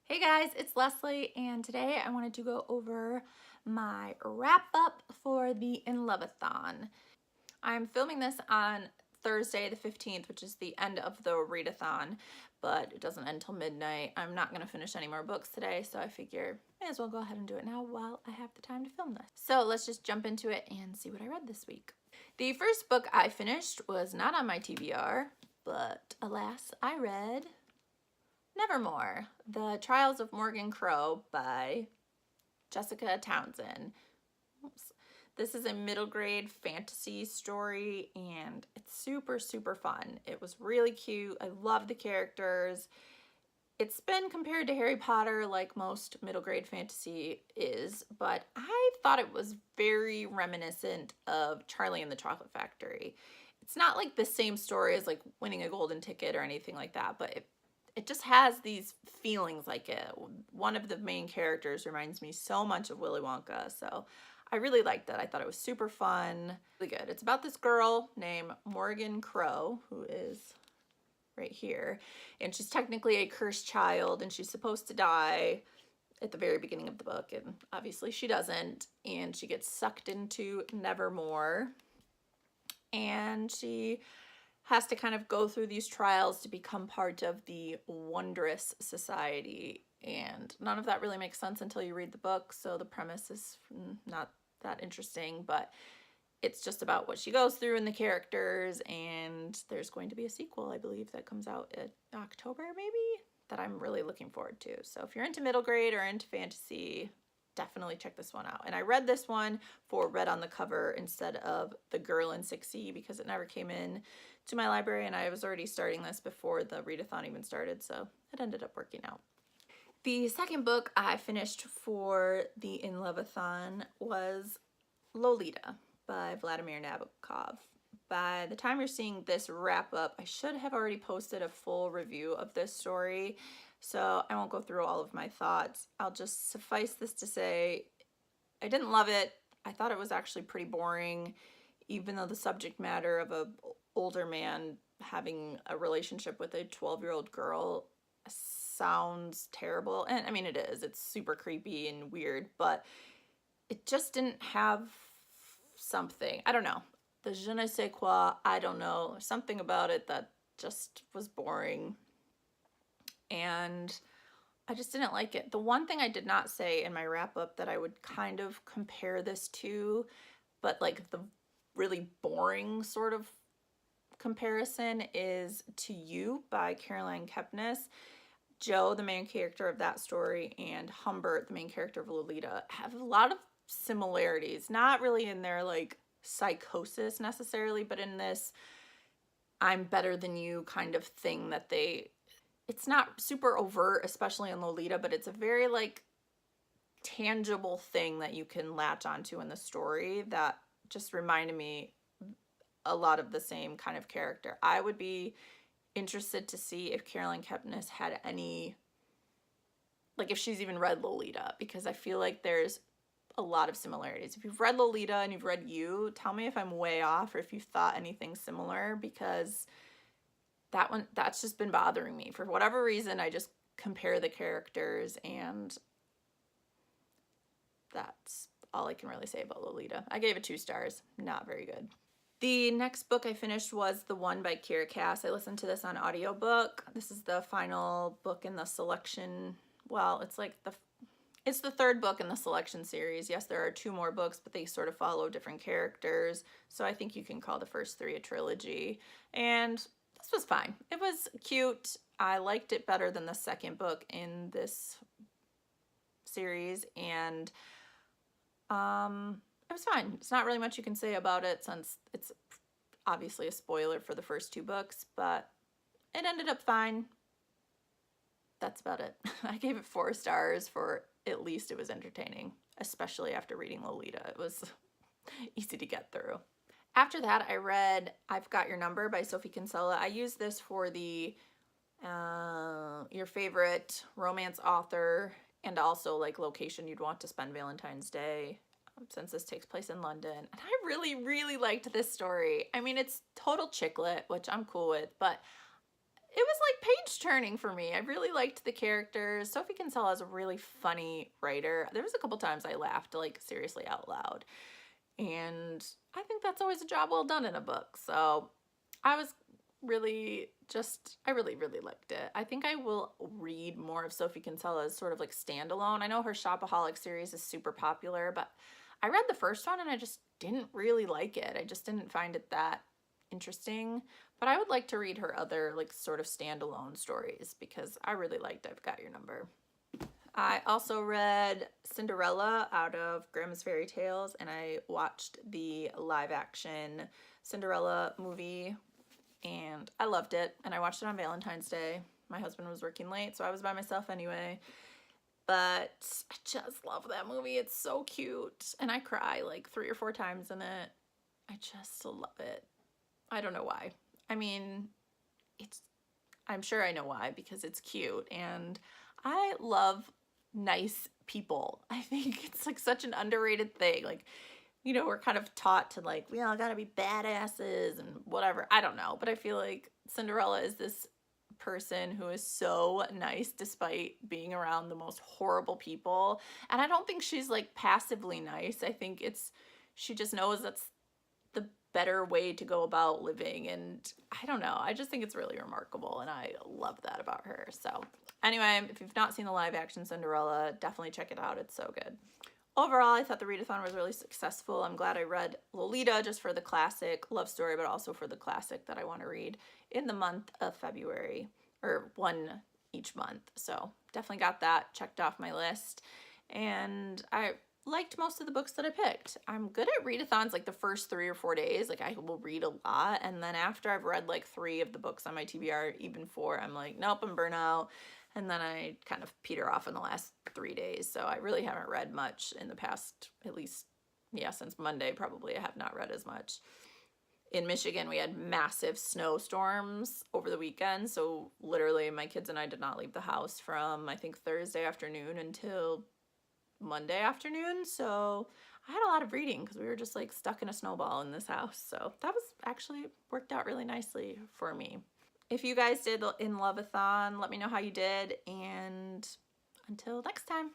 Hey guys, it's Leslie, and today I wanted to go over my wrap up for the InLoveAthon. I'm filming this on Thursday the 15th, which is the end of the readathon, but it doesn't end till midnight. I'm not going to finish any more books today, so I figure I may as well go ahead and do it now while I have the time to film this. So let's just jump into it and see what I read this week. The first book I finished was not on my TBR, but alas, I read Nevermore, The Trials of Morgan Crow by Jessica Townsend. Oops. This is a middle grade fantasy story and it's super, super fun. It was really cute. I love the characters. It's been compared to Harry Potter like most middle grade fantasy is, but I thought it was very reminiscent of Charlie and the Chocolate Factory. It's not like the same story as like Winning a Golden Ticket or anything like that, but it just has these feelings like it. One of the main characters reminds me so much of Willy Wonka, so I really liked it. I thought it was super fun, really good. It's about this girl named Morgan Crow, who is right here, and she's technically a cursed child, and she's supposed to die at the very beginning of the book, and obviously she doesn't, and she gets sucked into Nevermore, and she has to kind of go through these trials to become part of the Wondrous Society. And none of that really makes sense until you read the book, so the premise is not that interesting, but it's just about what she goes through and the characters, and there's going to be a sequel, I believe, that comes out in October, maybe, that I'm really looking forward to. So if you're into middle grade or into fantasy, definitely check this one out. And I read this one for Red on the Cover instead of The Girl in 6E because it never came in to my library, and I was already starting this before the readathon even started, so it ended up working out. The second book I finished for the InLoveAthon was Lolita by Vladimir Nabokov. By the time you're seeing this wrap up, I should have already posted a full review of this story, so I won't go through all of my thoughts. I'll just suffice this to say I didn't love it. I thought it was actually pretty boring, even though the subject matter of a older man having a relationship with a 12-year-old girl sounds terrible. And I mean, it is. It's super creepy and weird, but it just didn't have something. I don't know. The je ne sais quoi, I don't know. Something about it that just was boring. And I just didn't like it. The one thing I did not say in my wrap up that I would kind of compare this to, but like the really boring sort of comparison, is To You by Caroline Kepnes. Joe, the main character of that story, and Humbert, the main character of Lolita, have a lot of similarities. Not really in their like psychosis necessarily, but in this I'm better than you kind of thing that it's not super overt, especially in Lolita, but it's a very like tangible thing that you can latch onto in the story that just reminded me a lot of the same kind of character. I would be interested to see if Caroline Kepnes had any, like if she's even read Lolita, because I feel like there's a lot of similarities. If you've read Lolita and you've read You, tell me if I'm way off or if you thought anything similar, because that's just been bothering me. For whatever reason, I just compare the characters, and that's all I can really say about Lolita. I gave it 2 stars. Not very good. The next book I finished was TheOne by Kira Cass. I listened to this on audiobook. This is the final book in the selection. Well, it's the 3rd book in the selection series. Yes, there are 2 more books, but they sort of follow different characters. So I think you can call the first 3 a trilogy. And this was fine. It was cute. I liked it better than the 2nd book in this series. And it was fine. It's not really much you can say about it since it's obviously a spoiler for the first 2 books, but it ended up fine. That's about it. I gave it 4 stars for at least it was entertaining, especially after reading Lolita. It was easy to get through. After that, I read Ive Got Your Number by Sophie Kinsella. I used this for the your favorite romance author and also like location you'd want to spend Valentine's Day, since this takes place in London. And I really, really liked this story. I mean, it's total chick lit, which I'm cool with, but was like page turning for me. I really liked the characters. Sophie Kinsella is a really funny writer. There was a couple times I laughed like seriously out loud. And I think that's always a job well done in a book. So I was really I really liked it. I think I will read more of Sophie Kinsella's sort of like standalone. I know her Shopaholic series is super popular, but I read the first one and I just didn't really like it. I just didn't find it that interesting. But I would like to read her other like sort of standalone stories because I really liked I've Got Your Number. I also read Cinderella out of Grimm's Fairy Tales, and I watched the live action Cinderella movie, and I loved it. And I watched it on Valentine's Day. My husband was working late, so I was by myself anyway. But I just love that movie. It's so cute. And I cry like 3 or 4 times in it. I just love it. I don't know why. I mean, I'm sure I know why, because it's cute. And I love nice people. I think it's like such an underrated thing. Like, you know, we're kind of taught to like, we all gotta be badasses and whatever. I don't know, but I feel like Cinderella is this person who is so nice despite being around the most horrible people. And I don't think she's like passively nice. I think she just knows that's the better way to go about living. And I don't know, I just think it's really remarkable, and I love that about her. So anyway, if you've not seen the live action Cinderella, definitely check it out. It's so good. Overall, I thought the readathon was really successful. I'm glad I read Lolita just for the classic love story, but also for the classic that I want to read in the month of February, or one each month. So definitely got that checked off my list. And I liked most of the books that I picked. I'm good at readathons like the first 3 or 4 days. Like I will read a lot, and then after I've read like 3 of the books on my TBR, even 4, I'm like, nope, I'm burnt out. And then I kind of peter off in the last 3 days. So I really haven't read much in the past, at least, yeah, since Monday probably I have not read as much. In Michigan, we had massive snowstorms over the weekend. So literally my kids and I did not leave the house from, I think, Thursday afternoon until Monday afternoon. So I had a lot of reading because we were just like stuck in a snowball in this house. So that was actually worked out really nicely for me. If you guys did InLoveAthon, let me know how you did, and until next time.